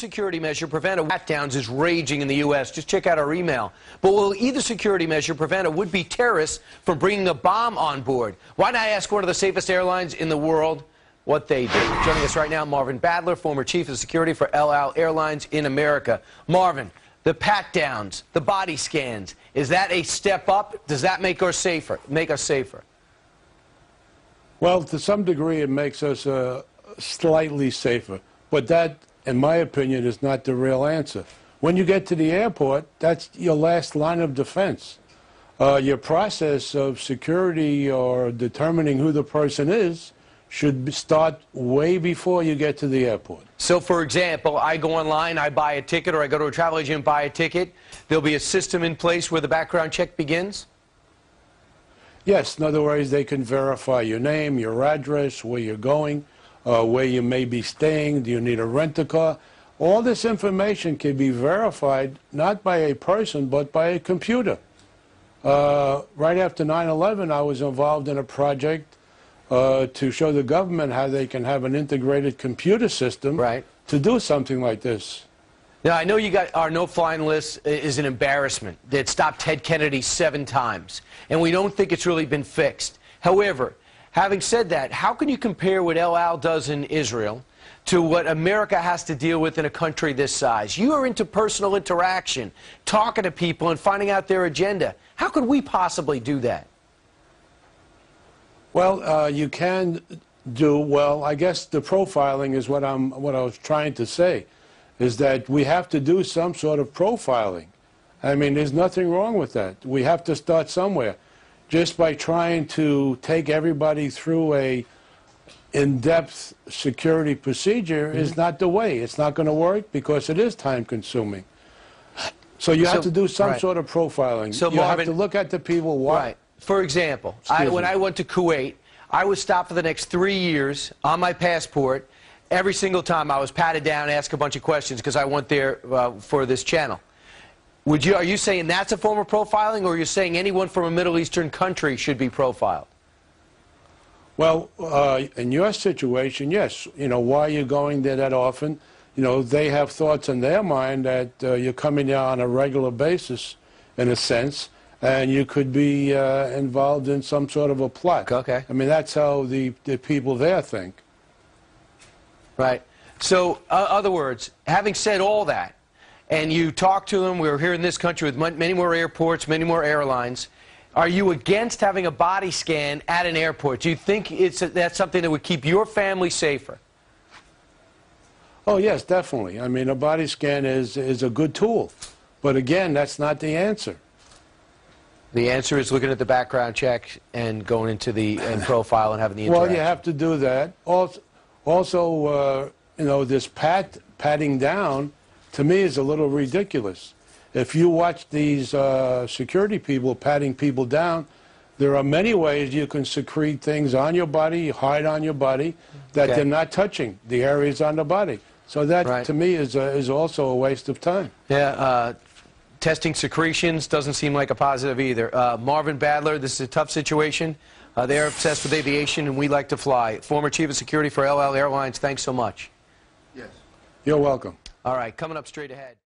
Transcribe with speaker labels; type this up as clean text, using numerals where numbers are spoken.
Speaker 1: security measure prevent a pat-downs is raging in the U.S.? Just check out our email. But will either security measure prevent a would-be terrorist from bringing a bomb on board? Why not ask one of the safest airlines in the world what they do? Joining us right now, Marvin Badler, former chief of security for El Al Airlines in America. Marvin, the pat-downs, the body scans, is that a step up? Does that make us safer?
Speaker 2: Well, to some degree, it makes us slightly safer. But that, in my opinion, is not the real answer. When you get to the airport, that's your last line of defense. Your process of security or determining who the person is should start way before you get to the airport.
Speaker 1: So, for example, I go online, I buy a ticket, or I go to a travel agent and buy a ticket. There'll be a system in place where the background check begins?
Speaker 2: Yes. In other words, they can verify your name, your address, where you're going, where you may be staying, do you need a rent-a-car? All this information can be verified not by a person but by a computer. Right after 9/11, I was involved in a project to show the government how they can have an integrated computer system to do something like this.
Speaker 1: Now, I know you got our no-flying list is an embarrassment. It stopped Ted Kennedy 7 times, and we don't think it's really been fixed. However, having said that, how can you compare what El Al does in Israel to what America has to deal with in a country this size? You are into personal interaction, talking to people and finding out their agenda. How could we possibly do that?
Speaker 2: Well, you can do, well, I guess the profiling is what I was trying to say, is that we have to do some sort of profiling. I mean, there's nothing wrong with that. We have to start somewhere. Just by trying to take everybody through a in-depth security procedure is not the way. It's not going to work because it is time-consuming. So you have to do some sort of profiling.
Speaker 1: So
Speaker 2: you
Speaker 1: Marvin,
Speaker 2: have to look at the people.
Speaker 1: For example, when I went to Kuwait, I was stopped for the next 3 years on my passport. Every single time I was patted down and asked a bunch of questions because I went there for this channel. Are you saying that's a form of profiling, or are you saying anyone from a Middle Eastern country should be profiled?
Speaker 2: Well, in your situation, yes. You know, why you're going there that often, you know, they have thoughts in their mind that you're coming there on a regular basis, in a sense, and you could be involved in some sort of a plot.
Speaker 1: Okay.
Speaker 2: I mean, that's how the people there think.
Speaker 1: Right. So, other words, having said all that, and you talk to them, we're here in this country with many more airports, many more airlines, are you against having a body scan at an airport? Do you think that's something that would keep your family safer?
Speaker 2: Oh, yes, definitely. I mean, a body scan is a good tool. But again, that's not the answer.
Speaker 1: The answer is looking at the background check and going into the profile and having the interaction.
Speaker 2: Well, you have to do that. Also, you know, this patting down, to me, is a little ridiculous. If you watch these security people patting people down, there are many ways you can secrete things on your body, hide on your body, that they're not touching the areas on the body. So that, to me, is also a waste of time.
Speaker 1: Yeah, testing secretions doesn't seem like a positive either. Marvin Badler, this is a tough situation. They're obsessed with aviation, and we like to fly. Former chief of security for El Al Airlines, thanks so much.
Speaker 2: Yes. You're welcome.
Speaker 1: All right, coming up straight ahead.